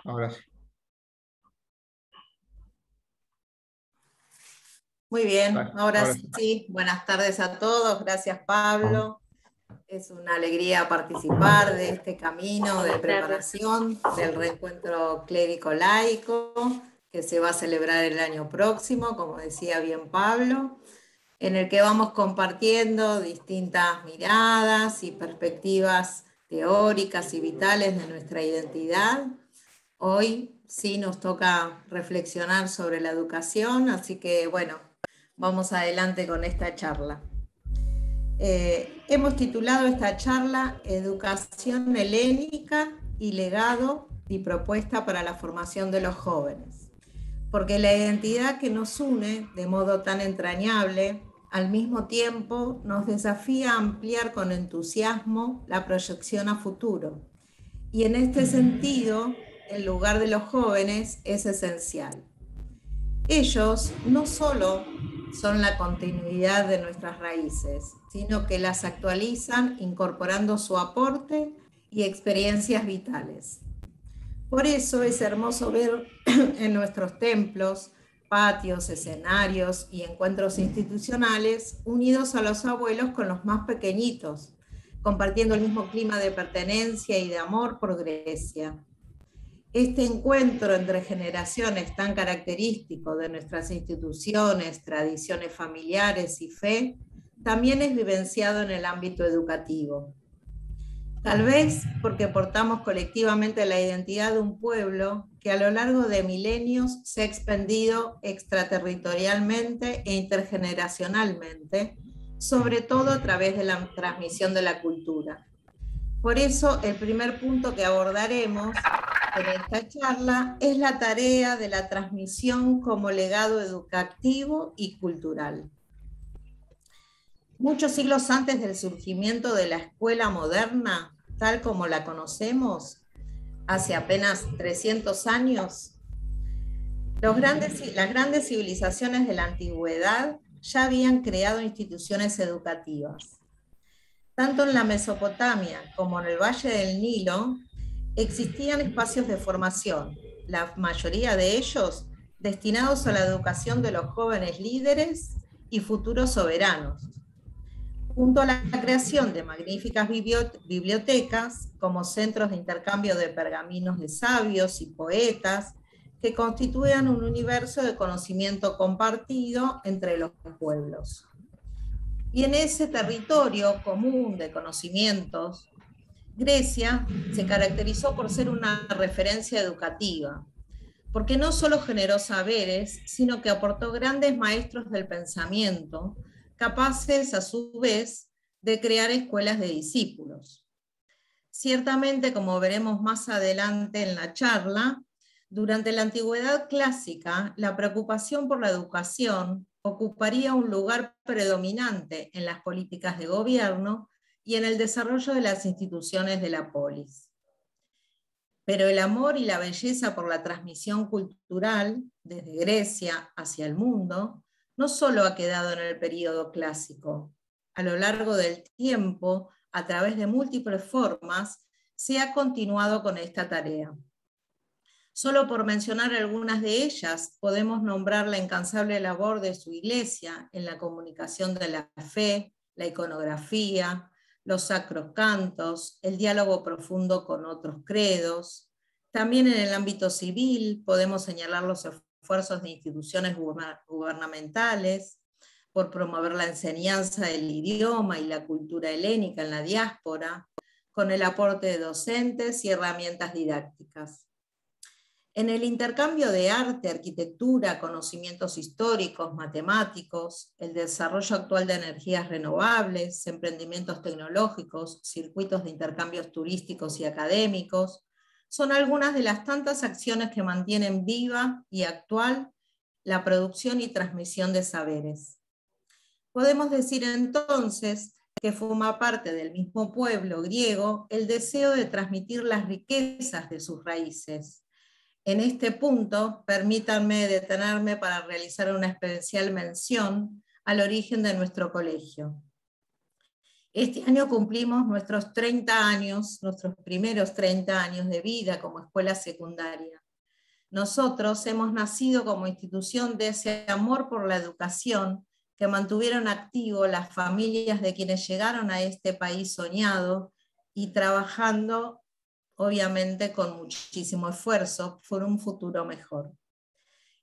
Ahora sí. Muy bien, Vale, ahora ahora sí. sí, buenas tardes a todos, gracias Pablo. Es una alegría participar de este camino de Buenas tardes. preparación del reencuentro clérico-laico que se va a celebrar el año próximo, como decía bien Pablo, en el que vamos compartiendo distintas miradas y perspectivas teóricas y vitales de nuestra identidad. Hoy sí nos toca reflexionar sobre la educación, así que bueno, vamos adelante con esta charla. Hemos titulado esta charla Educación helénica y legado y propuesta para la formación de los jóvenes, porque la identidad que nos une de modo tan entrañable, al mismo tiempo nos desafía a ampliar con entusiasmo la proyección a futuro. Y en este sentido, el lugar de los jóvenes es esencial. Ellos no solo son la continuidad de nuestras raíces, sino que las actualizan incorporando su aporte y experiencias vitales. Por eso es hermoso ver en nuestros templos, patios, escenarios y encuentros institucionales unidos a los abuelos con los más pequeñitos, compartiendo el mismo clima de pertenencia y de amor por Grecia. Este encuentro entre generaciones tan característico de nuestras instituciones, tradiciones familiares y fe, también es vivenciado en el ámbito educativo. Tal vez porque portamos colectivamente la identidad de un pueblo que a lo largo de milenios se ha expandido extraterritorialmente e intergeneracionalmente, sobre todo a través de la transmisión de la cultura. Por eso, el primer punto que abordaremos en esta charla es la tarea de la transmisión como legado educativo y cultural. Muchos siglos antes del surgimiento de la escuela moderna, tal como la conocemos, hace apenas 300 años, las grandes civilizaciones de la antigüedad ya habían creado instituciones educativas. Tanto en la Mesopotamia como en el Valle del Nilo existían espacios de formación, la mayoría de ellos destinados a la educación de los jóvenes líderes y futuros soberanos, junto a la creación de magníficas bibliotecas como centros de intercambio de pergaminos de sabios y poetas que constituían un universo de conocimiento compartido entre los pueblos. Y en ese territorio común de conocimientos, Grecia se caracterizó por ser una referencia educativa, porque no solo generó saberes, sino que aportó grandes maestros del pensamiento, capaces a su vez de crear escuelas de discípulos. Ciertamente, como veremos más adelante en la charla, durante la antigüedad clásica, la preocupación por la educación ocuparía un lugar predominante en las políticas de gobierno y en el desarrollo de las instituciones de la polis. Pero el amor y la belleza por la transmisión cultural, desde Grecia hacia el mundo, no solo ha quedado en el período clásico. A lo largo del tiempo, a través de múltiples formas, se ha continuado con esta tarea. Solo por mencionar algunas de ellas, podemos nombrar la incansable labor de su iglesia en la comunicación de la fe, la iconografía, los sacros cantos, el diálogo profundo con otros credos. También en el ámbito civil podemos señalar los esfuerzos de instituciones gubernamentales por promover la enseñanza del idioma y la cultura helénica en la diáspora, con el aporte de docentes y herramientas didácticas. En el intercambio de arte, arquitectura, conocimientos históricos, matemáticos, el desarrollo actual de energías renovables, emprendimientos tecnológicos, circuitos de intercambios turísticos y académicos, son algunas de las tantas acciones que mantienen viva y actual la producción y transmisión de saberes. Podemos decir entonces que forma parte del mismo pueblo griego el deseo de transmitir las riquezas de sus raíces. En este punto, permítanme detenerme para realizar una especial mención al origen de nuestro colegio. Este año cumplimos nuestros 30 años, nuestros primeros 30 años de vida como escuela secundaria. Nosotros hemos nacido como institución de ese amor por la educación que mantuvieron activo las familias de quienes llegaron a este país soñado y trabajando, obviamente, con muchísimo esfuerzo por un futuro mejor.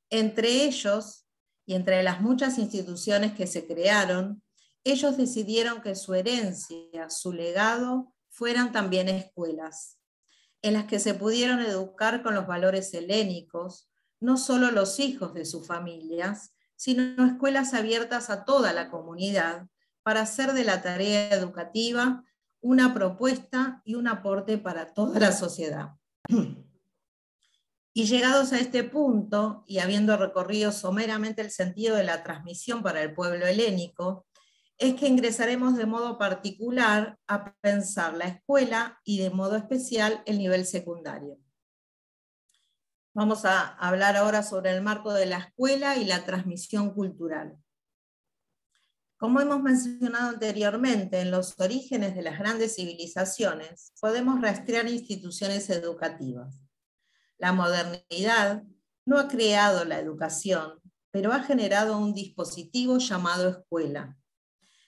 Entre ellos, y entre las muchas instituciones que se crearon, ellos decidieron que su herencia, su legado, fueran también escuelas, en las que se pudieron educar con los valores helénicos, no solo los hijos de sus familias, sino escuelas abiertas a toda la comunidad para hacer de la tarea educativa una propuesta y un aporte para toda la sociedad. Y llegados a este punto, y habiendo recorrido someramente el sentido de la transmisión para el pueblo helénico, es que ingresaremos de modo particular a pensar la escuela y de modo especial el nivel secundario. Vamos a hablar ahora sobre el marco de la escuela y la transmisión cultural. Como hemos mencionado anteriormente, en los orígenes de las grandes civilizaciones podemos rastrear instituciones educativas. La modernidad no ha creado la educación, pero ha generado un dispositivo llamado escuela,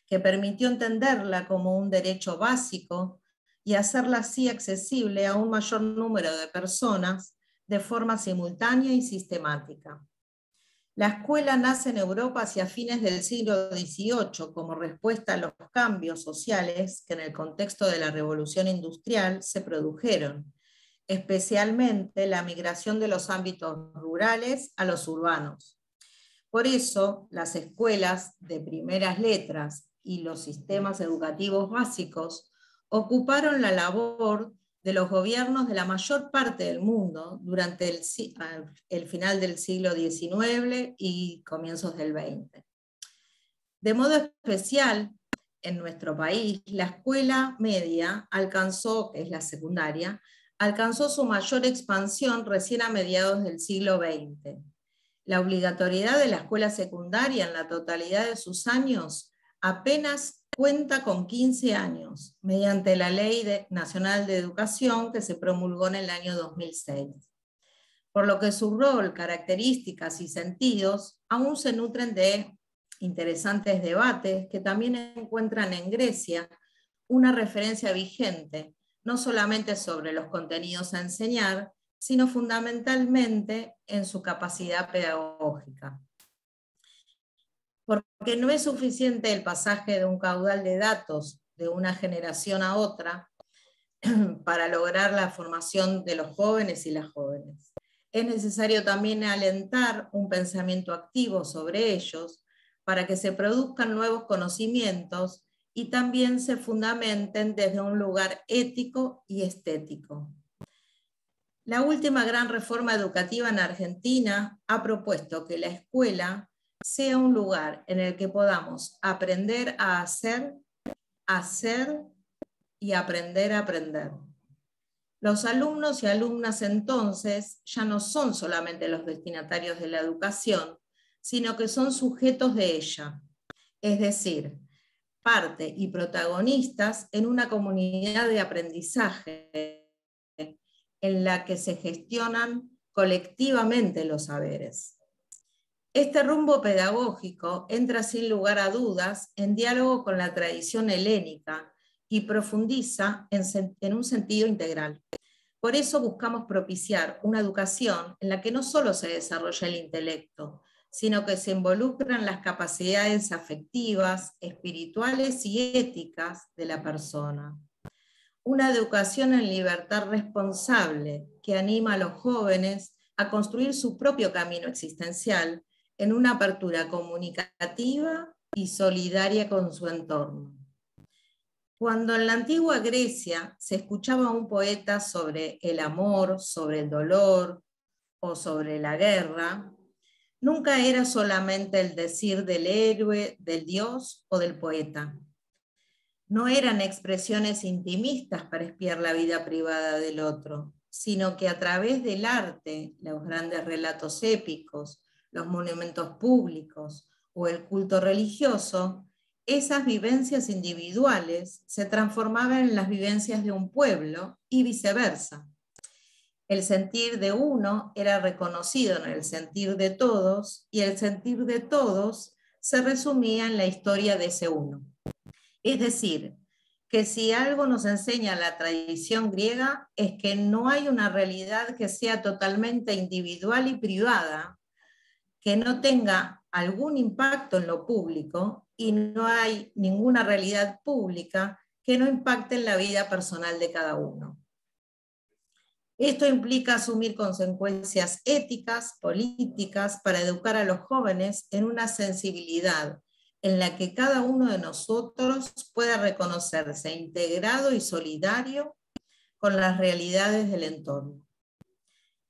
que permitió entenderla como un derecho básico y hacerla así accesible a un mayor número de personas de forma simultánea y sistemática. La escuela nace en Europa hacia fines del siglo XVIII como respuesta a los cambios sociales que en el contexto de la Revolución Industrial se produjeron, especialmente la migración de los ámbitos rurales a los urbanos. Por eso, las escuelas de primeras letras y los sistemas educativos básicos ocuparon la labor de los gobiernos de la mayor parte del mundo durante el final del siglo XIX y comienzos del XX. De modo especial, en nuestro país, la escuela media alcanzó, que es la secundaria, alcanzó su mayor expansión recién a mediados del siglo XX. La obligatoriedad de la escuela secundaria en la totalidad de sus años apenas cuenta con 15 años, mediante la Ley Nacional de Educación que se promulgó en el año 2006. Por lo que su rol, características y sentidos aún se nutren de interesantes debates que también encuentran en Grecia una referencia vigente, no solamente sobre los contenidos a enseñar, sino fundamentalmente en su capacidad pedagógica. Porque no es suficiente el pasaje de un caudal de datos de una generación a otra para lograr la formación de los jóvenes y las jóvenes. Es necesario también alentar un pensamiento activo sobre ellos para que se produzcan nuevos conocimientos y también se fundamenten desde un lugar ético y estético. La última gran reforma educativa en Argentina ha propuesto que la escuela sea un lugar en el que podamos aprender a hacer y aprender a aprender. Los alumnos y alumnas entonces ya no son solamente los destinatarios de la educación, sino que son sujetos de ella, es decir, parte y protagonistas en una comunidad de aprendizaje en la que se gestionan colectivamente los saberes. Este rumbo pedagógico entra sin lugar a dudas en diálogo con la tradición helénica y profundiza en un sentido integral. Por eso buscamos propiciar una educación en la que no solo se desarrolla el intelecto, sino que se involucran las capacidades afectivas, espirituales y éticas de la persona. Una educación en libertad responsable que anima a los jóvenes a construir su propio camino existencial en una apertura comunicativa y solidaria con su entorno. Cuando en la antigua Grecia se escuchaba a un poeta sobre el amor, sobre el dolor o sobre la guerra, nunca era solamente el decir del héroe, del dios o del poeta. No eran expresiones intimistas para espiar la vida privada del otro, sino que a través del arte, los grandes relatos épicos, los monumentos públicos o el culto religioso, esas vivencias individuales se transformaban en las vivencias de un pueblo y viceversa. El sentir de uno era reconocido en el sentir de todos y el sentir de todos se resumía en la historia de ese uno. Es decir, que si algo nos enseña la tradición griega es que no hay una realidad que sea totalmente individual y privada, que no tenga algún impacto en lo público, y no hay ninguna realidad pública que no impacte en la vida personal de cada uno. Esto implica asumir consecuencias éticas, políticas, para educar a los jóvenes en una sensibilidad en la que cada uno de nosotros pueda reconocerse integrado y solidario con las realidades del entorno.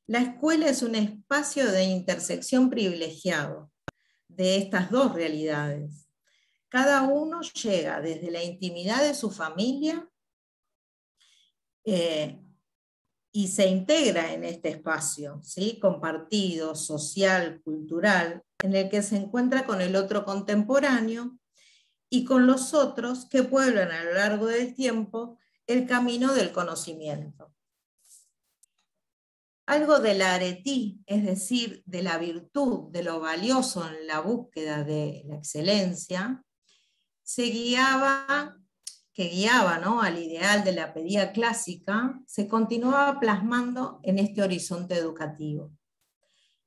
La escuela es un espacio de intersección privilegiado de estas dos realidades. Cada uno llega desde la intimidad de su familia y se integra en este espacio, ¿sí? Compartido, social, cultural, en el que se encuentra con el otro contemporáneo y con los otros que pueblan a lo largo del tiempo el camino del conocimiento. Algo de la aretí, es decir, de la virtud, de lo valioso en la búsqueda de la excelencia, que guiaba, ¿no?, al ideal de la pedía clásica, se continuaba plasmando en este horizonte educativo.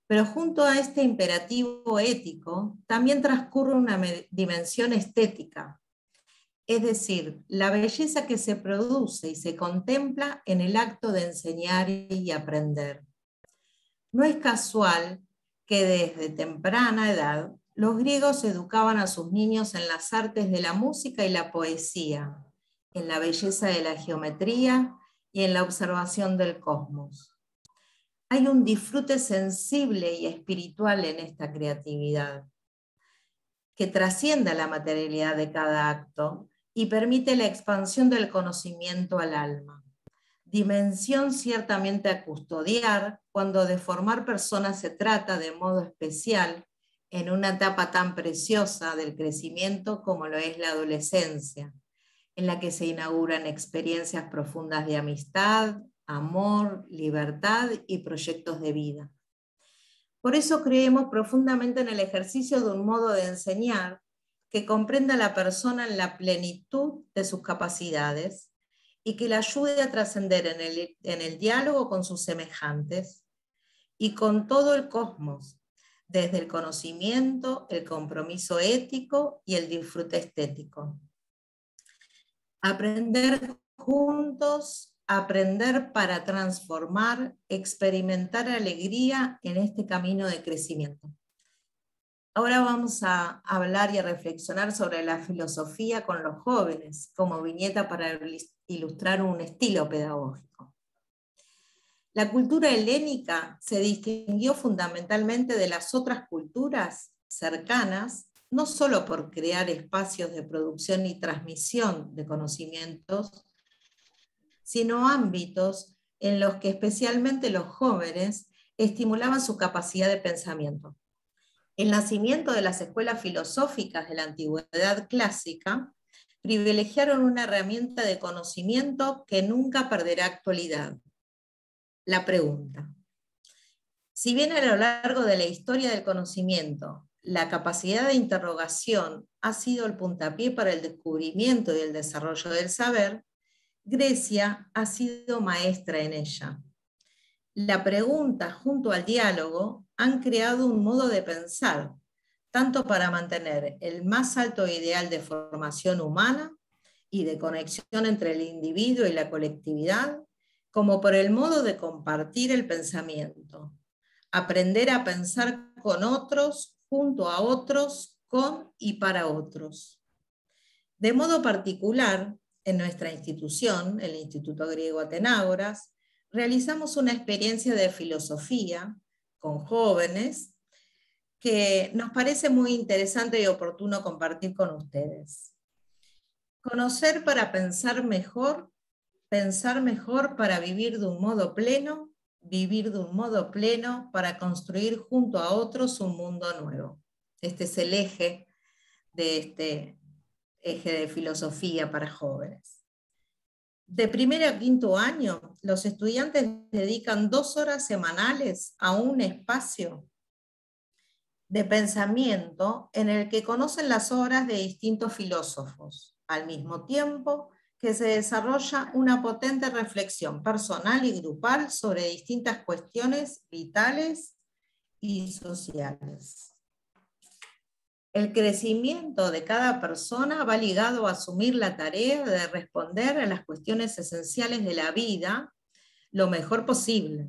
Pero junto a este imperativo ético, también transcurre una dimensión estética, es decir, la belleza que se produce y se contempla en el acto de enseñar y aprender. No es casual que desde temprana edad los griegos educaban a sus niños en las artes de la música y la poesía, en la belleza de la geometría y en la observación del cosmos. Hay un disfrute sensible y espiritual en esta creatividad, que trasciende la materialidad de cada acto y permite la expansión del conocimiento al alma. Dimensión ciertamente a custodiar cuando de formar personas se trata de modo especial en una etapa tan preciosa del crecimiento como lo es la adolescencia, en la que se inauguran experiencias profundas de amistad, amor, libertad y proyectos de vida. Por eso creemos profundamente en el ejercicio de un modo de enseñar que comprenda a la persona en la plenitud de sus capacidades y que la ayude a trascender en el diálogo con sus semejantes y con todo el cosmos, desde el conocimiento, el compromiso ético y el disfrute estético. Aprender juntos, aprender para transformar, experimentar alegría en este camino de crecimiento. Ahora vamos a hablar y a reflexionar sobre la filosofía con los jóvenes, como viñeta para ilustrar un estilo pedagógico. La cultura helénica se distinguió fundamentalmente de las otras culturas cercanas, no solo por crear espacios de producción y transmisión de conocimientos, sino ámbitos en los que especialmente los jóvenes estimulaban su capacidad de pensamiento. El nacimiento de las escuelas filosóficas de la antigüedad clásica privilegiaron una herramienta de conocimiento que nunca perderá actualidad: la pregunta. Si bien a lo largo de la historia del conocimiento la capacidad de interrogación ha sido el puntapié para el descubrimiento y el desarrollo del saber, Grecia ha sido maestra en ella. La pregunta junto al diálogo han creado un modo de pensar, tanto para mantener el más alto ideal de formación humana y de conexión entre el individuo y la colectividad, como por el modo de compartir el pensamiento. Aprender a pensar con otros, junto a otros, con y para otros. De modo particular, en nuestra institución, el Instituto Griego Atenágoras, realizamos una experiencia de filosofía con jóvenes que nos parece muy interesante y oportuno compartir con ustedes. Conocer para pensar mejor para vivir de un modo pleno, vivir de un modo pleno para construir junto a otros un mundo nuevo. Este es el eje de eje de filosofía para jóvenes. De primero a quinto año, los estudiantes dedican 2 horas semanales a un espacio de pensamiento en el que conocen las obras de distintos filósofos, al mismo tiempo que se desarrolla una potente reflexión personal y grupal sobre distintas cuestiones vitales y sociales. El crecimiento de cada persona va ligado a asumir la tarea de responder a las cuestiones esenciales de la vida lo mejor posible.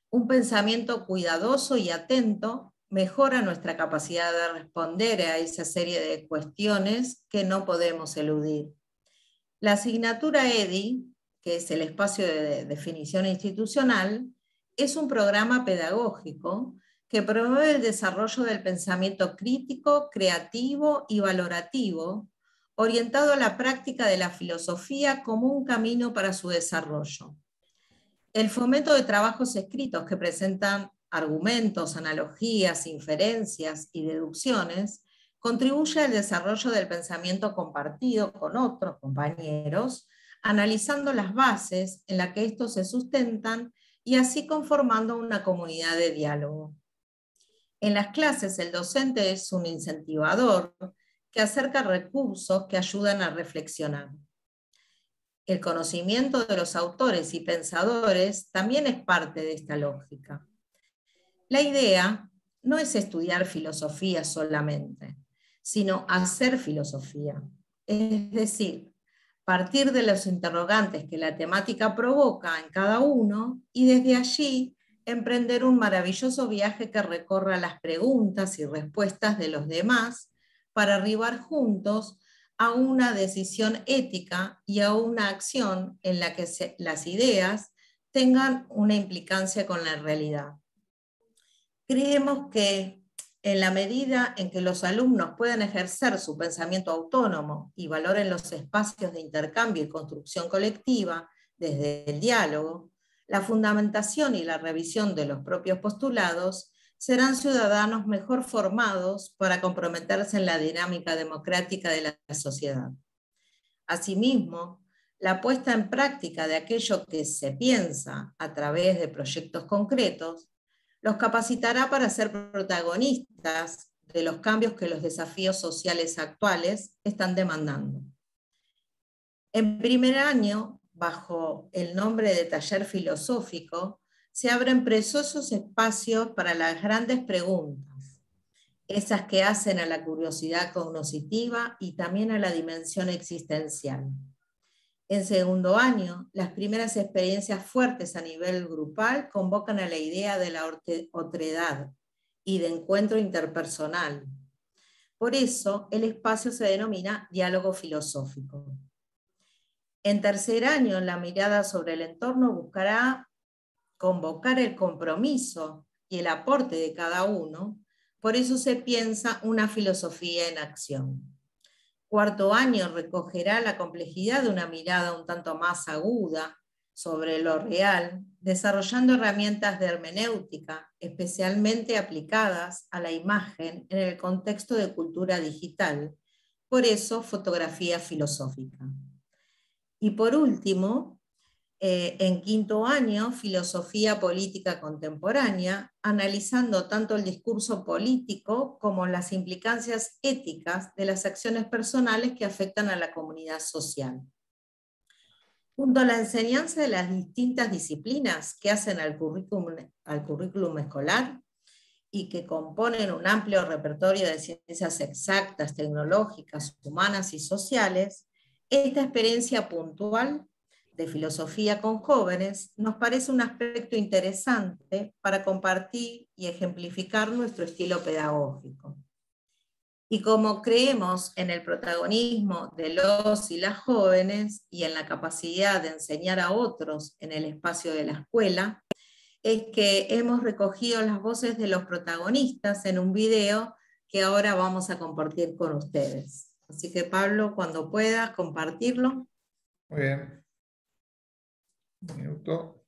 Un pensamiento cuidadoso y atento mejora nuestra capacidad de responder a esa serie de cuestiones que no podemos eludir. La asignatura EDI, que es el espacio de definición institucional, es un programa pedagógico que promueve el desarrollo del pensamiento crítico, creativo y valorativo, orientado a la práctica de la filosofía como un camino para su desarrollo. El fomento de trabajos escritos que presentan argumentos, analogías, inferencias y deducciones contribuye al desarrollo del pensamiento compartido con otros compañeros, analizando las bases en las que estos se sustentan y así conformando una comunidad de diálogo. En las clases, el docente es un incentivador que acerca recursos que ayudan a reflexionar. El conocimiento de los autores y pensadores también es parte de esta lógica. La idea no es estudiar filosofía solamente, sino hacer filosofía. Es decir, partir de los interrogantes que la temática provoca en cada uno y desde allí emprender un maravilloso viaje que recorra las preguntas y respuestas de los demás para arribar juntos a una decisión ética y a una acción en la que las ideas tengan una implicancia con la realidad. Creemos que en la medida en que los alumnos puedan ejercer su pensamiento autónomo y valoren los espacios de intercambio y construcción colectiva desde el diálogo, la fundamentación y la revisión de los propios postulados, serán ciudadanos mejor formados para comprometerse en la dinámica democrática de la sociedad. Asimismo, la puesta en práctica de aquello que se piensa a través de proyectos concretos los capacitará para ser protagonistas de los cambios que los desafíos sociales actuales están demandando. En primer año, bajo el nombre de taller filosófico, se abren preciosos espacios para las grandes preguntas, esas que hacen a la curiosidad cognitiva y también a la dimensión existencial. En segundo año, las primeras experiencias fuertes a nivel grupal convocan a la idea de la otredad y de encuentro interpersonal. Por eso, el espacio se denomina diálogo filosófico. En tercer año, la mirada sobre el entorno buscará convocar el compromiso y el aporte de cada uno, por eso se piensa una filosofía en acción. Cuarto año recogerá la complejidad de una mirada un tanto más aguda sobre lo real, desarrollando herramientas de hermenéutica, especialmente aplicadas a la imagen en el contexto de cultura digital, por eso fotografía filosófica. Y por último, en quinto año, filosofía política contemporánea, analizando tanto el discurso político como las implicancias éticas de las acciones personales que afectan a la comunidad social. Junto a la enseñanza de las distintas disciplinas que hacen al currículum escolar y que componen un amplio repertorio de ciencias exactas, tecnológicas, humanas y sociales, esta experiencia puntual de filosofía con jóvenes nos parece un aspecto interesante para compartir y ejemplificar nuestro estilo pedagógico. Y como creemos en el protagonismo de los y las jóvenes y en la capacidad de enseñar a otros en el espacio de la escuela, es que hemos recogido las voces de los protagonistas en un video que ahora vamos a compartir con ustedes. Así que Pablo, cuando puedas compartirlo. Muy bien. Un minuto.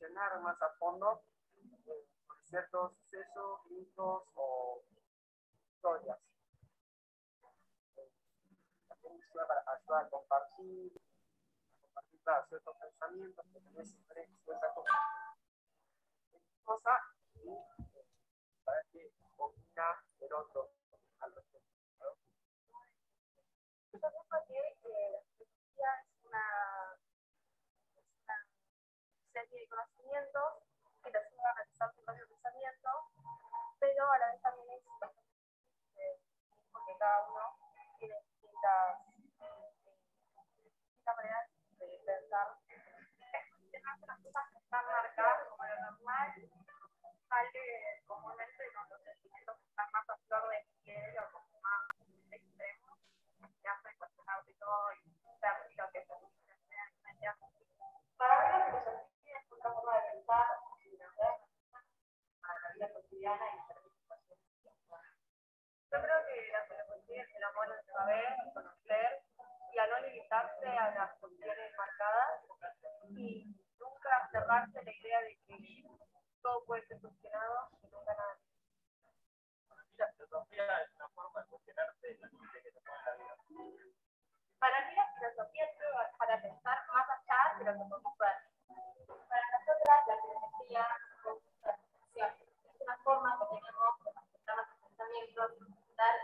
reflexionar más a fondo sobre ciertos sucesos, mitos o historias. También ayuda a compartir claro, ciertos pensamientos que tenés cierta cosa y saber qué opina el otro al respecto. Yo pienso que la filosofía es una serie de conocimientos que te ayuda a realizar tu propio pensamiento, pero a la vez también es porque cada uno tiene distintas maneras de pensar. Las cosas que están marcadas como lo normal, sale comúnmente con los sentimientos que están más a flor de piel o como más extremos, que hacen cuestionarte todo y ver lo que se dice. Para mí la filosofía es otra forma de pensar y de ver a la vida cotidiana y hacer situaciones. Yo creo que la filosofía es el amor al saber, al conocer y a no limitarse a las cuestiones marcadas y nunca cerrarse a la idea de que todo puede ser cuestionado y nunca nada. La filosofía es una forma de cuestionarse la gente que te pone en la vida. Para mí la filosofía es para pensar más allá de lo que podemos ver. Para nosotras la filosofía es una forma que tenemos de manifestar nuestros pensamientos, dar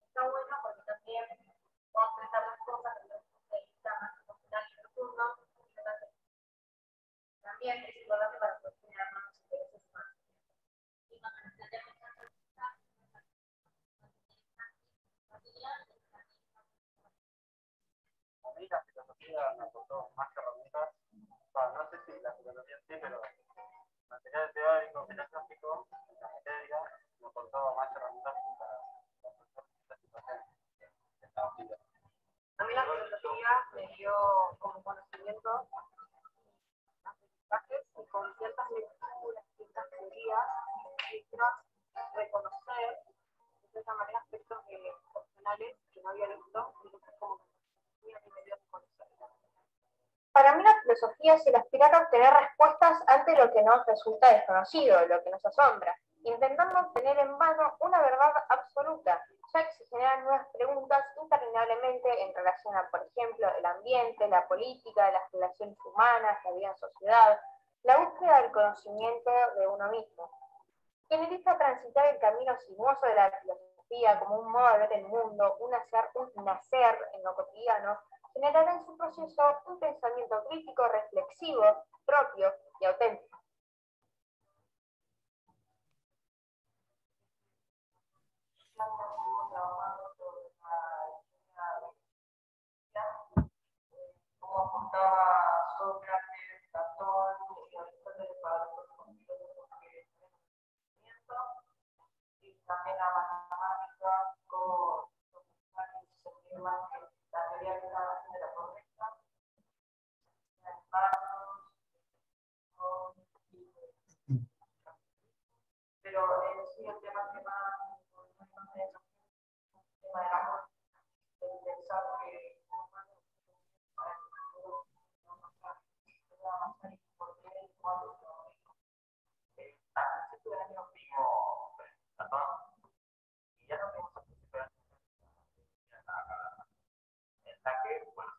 está bueno porque también podemos pensar las cosas desde un punto de vista más emocional y profundo. También es importante para cuestionar nuestros intereses humanos. Y cuando nos entendemos A mí la filosofía me aportó más herramientas, no sé si la filosofía sí, pero material teórico, filosófico, la materia, me aportaba más herramientas para esta situación que estamos viviendo. a mí la filosofía me dio como conocimiento aprendizajes y con ciertas lecturas, ciertas teorías, y quiero reconocer de cierta manera aspectos personales que no había visto y que como que me dio a conocer. Para mí la filosofía es el aspirar a obtener respuestas ante lo que nos resulta desconocido, lo que nos asombra, intentando obtener en vano una verdad absoluta, ya que se generan nuevas preguntas interminablemente en relación a, por ejemplo, el ambiente, la política, las relaciones humanas, la vida en sociedad, la búsqueda del conocimiento de uno mismo. Quien elija transitar el camino sinuoso de la filosofía como un modo de ver el mundo, un nacer en lo cotidiano, generará en su proceso un pensamiento crítico, reflexivo, propio y auténtico. Como apuntaba Sócrates, Platón y Aristóteles para los conceptos de conocimiento, y también la matemática con los que afirman que la teoría que estaba haciendo era correcta, pero en sí el tema que más es el tema del amor, de pensar que y ya no tenemos en la que, bueno,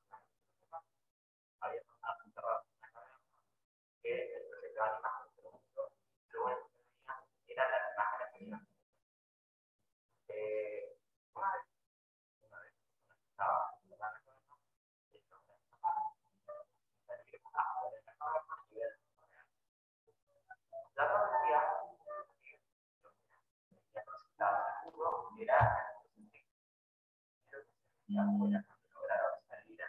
había una cerrada que presentaba imágenes del mundo, lo único que tenía era la imagen una vez estaba la poesía era lograr salir a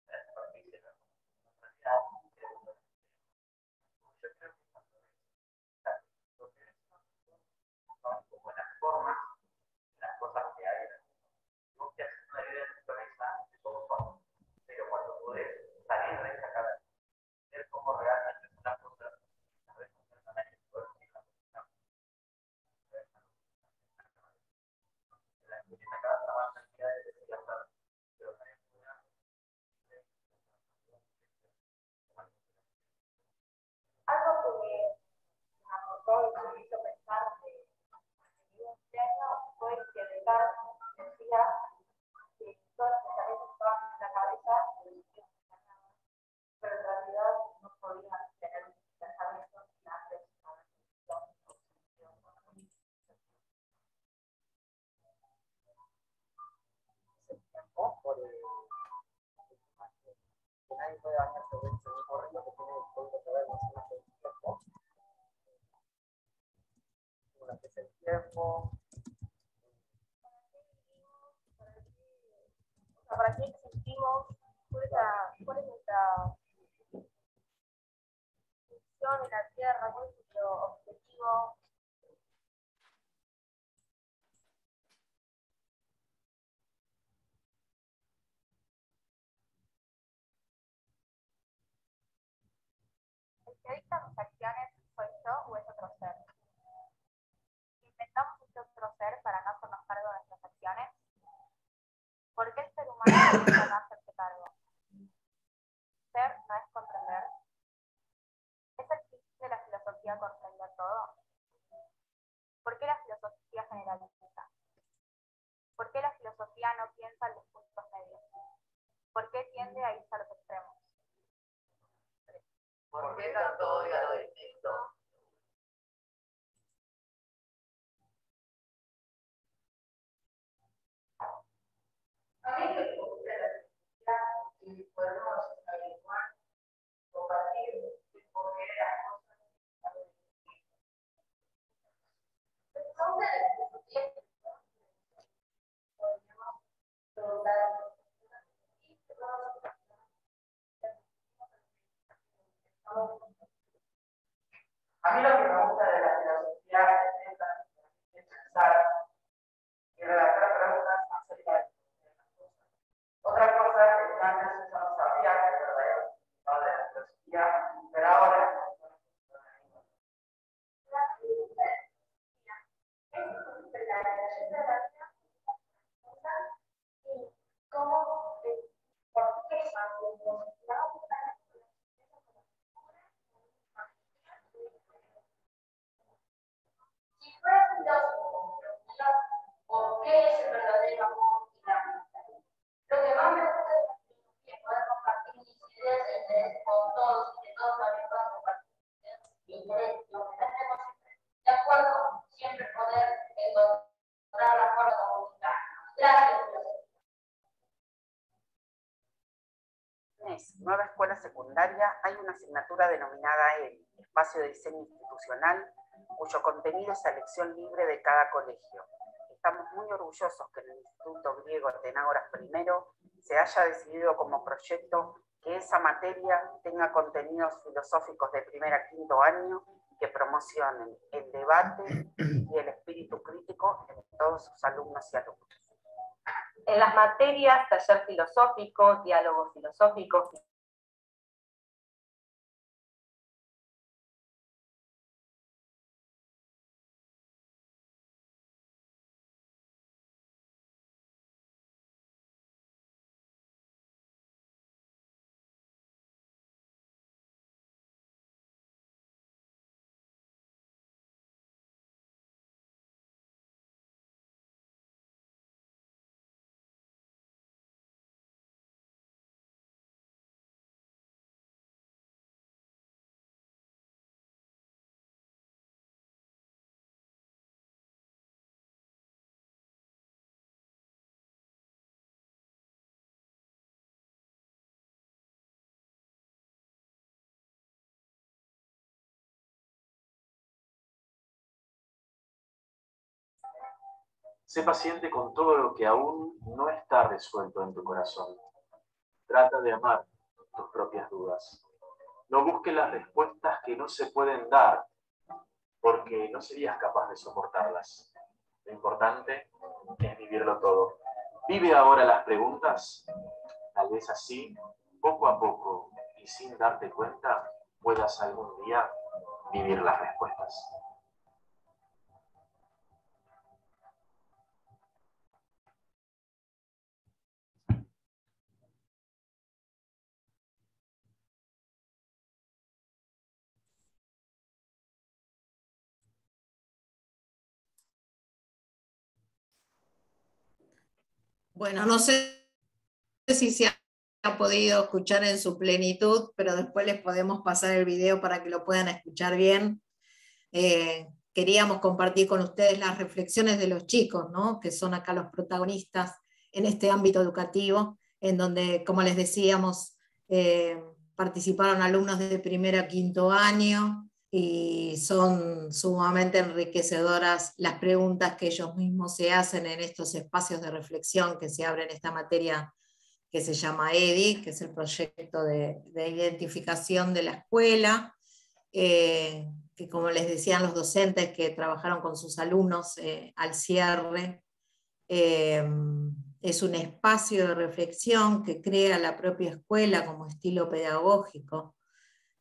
la superficie de la realidad. Yo creo que son como las formas, las cosas que hay. No te haces una idea en tu cabeza de cómo son, pero cuando puedes salir de esa cabeza, ver cómo realmente son las cosas, las ves completamente todo el tiempo. por que nadie puede bañarse de ese mismo río que tiene el código que ver más del tiempo. Durante ese tiempo. ¿Para qué existimos? ¿Cuál es nuestra función en la Tierra? ¿Cuál es nuestro objetivo? ¿El que dicta mis acciones soy yo o es otro ser? ¿Inventamos este otro ser para no hacernos cargo de nuestras acciones? ¿Por qué el ser humano necesita no hacerse cargo? Ser no es comprender. ¿Es el fin de la filosofía comprender todo? ¿Por qué la filosofía generaliza? ¿Por qué la filosofía no piensa en los puntos medios? ¿Por qué tiende a irse a los extremos? ¿Por qué tanto odio a lo distinto? A mí me gusta la felicidad y podemos averiguar, compartir y poner las cosas a lo distinto. Son de las filosofías que podemos preguntar. A mí lo que me gusta de la filosofía es pensar y redactar preguntas acerca de las cosas. Otra cosa que antes yo no sabía que el verdadero significado de la filosofía, pero ahora la filosofía es la leyenda de la vida y cómo, por qué si fuera filósofo, ¿por qué es el verdadero amor y la amistad? Lo que más me gusta de la filosofía es poder compartir mis ideas e intereses con todos y que todos también puedan compartir mis ideas e intereses, lo que tenemos de acuerdo, siempre poder encontrar la forma de comunicarnos. Gracias, filosofía. En nueva escuela secundaria hay una asignatura denominada el Espacio de Diseño Institucional, cuyo contenido es elección libre de cada colegio. Estamos muy orgullosos que en el Instituto Griego Atenágoras I se haya decidido como proyecto que esa materia tenga contenidos filosóficos de primer a quinto año que promocionen el debate y el espíritu crítico en todos sus alumnos y alumnas. En las materias, taller filosófico, diálogos filosóficos, Sé paciente con todo lo que aún no está resuelto en tu corazón. Trata de amar tus propias dudas. No busques las respuestas que no se pueden dar, porque no serías capaz de soportarlas. Lo importante es vivirlo todo. Vive ahora las preguntas, tal vez así, poco a poco y sin darte cuenta, puedas algún día vivir las respuestas. Bueno, no sé si se ha podido escuchar en su plenitud, pero después les podemos pasar el video para que lo puedan escuchar bien. Queríamos compartir con ustedes las reflexiones de los chicos, ¿no? Que son acá los protagonistas en este ámbito educativo, en donde, como les decíamos, participaron alumnos de primero a quinto año, y son sumamente enriquecedoras las preguntas que ellos mismos se hacen en estos espacios de reflexión que se abren en esta materia que se llama EDI, que es el proyecto de identificación de la escuela, que como les decían los docentes que trabajaron con sus alumnos al cierre, es un espacio de reflexión que crea la propia escuela como estilo pedagógico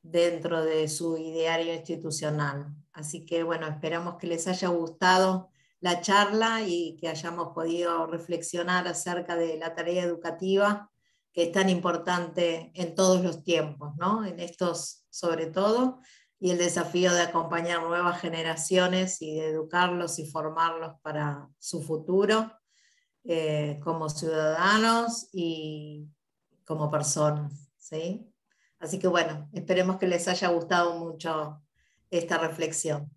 dentro de su ideario institucional. Así que bueno, esperamos que les haya gustado la charla y que hayamos podido reflexionar acerca de la tarea educativa, que es tan importante en todos los tiempos, ¿no? En estos sobre todo, y el desafío de acompañar nuevas generaciones y de educarlos y formarlos para su futuro, como ciudadanos y como personas, ¿sí? Así que bueno, esperemos que les haya gustado mucho esta reflexión.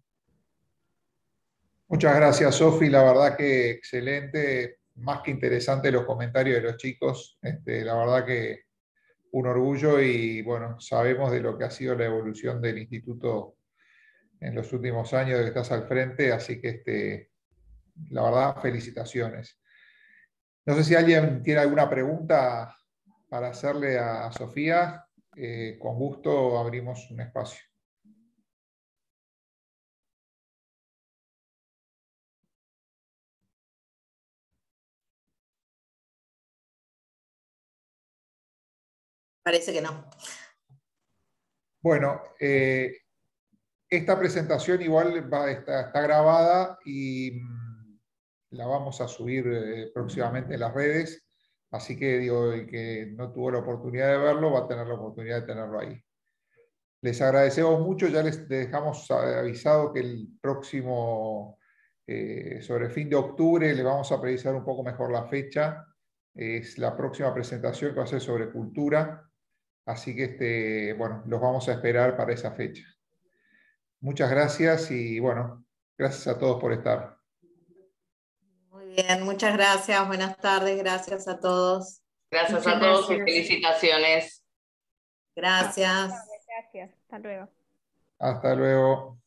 Muchas gracias, Sofi. La verdad que excelente, más que interesante los comentarios de los chicos. La verdad que un orgullo y bueno, sabemos de lo que ha sido la evolución del instituto en los últimos años de que estás al frente, así que la verdad, felicitaciones. No sé si alguien tiene alguna pregunta para hacerle a Sofía. Con gusto abrimos un espacio. Parece que no. Bueno, esta presentación igual está grabada y la vamos a subir próximamente en las redes, así que digo, el que no tuvo la oportunidad de verlo va a tener la oportunidad de tenerlo ahí. Les agradecemos mucho, ya les dejamos avisado que el próximo, sobre fin de octubre, le vamos a precisar un poco mejor la fecha, es la próxima presentación que va a ser sobre cultura, así que bueno, los vamos a esperar para esa fecha. Muchas gracias y bueno, gracias a todos por estar. Muy bien, muchas gracias, buenas tardes, gracias a todos. Gracias a todos y felicitaciones. Gracias. Gracias, hasta luego. Hasta luego.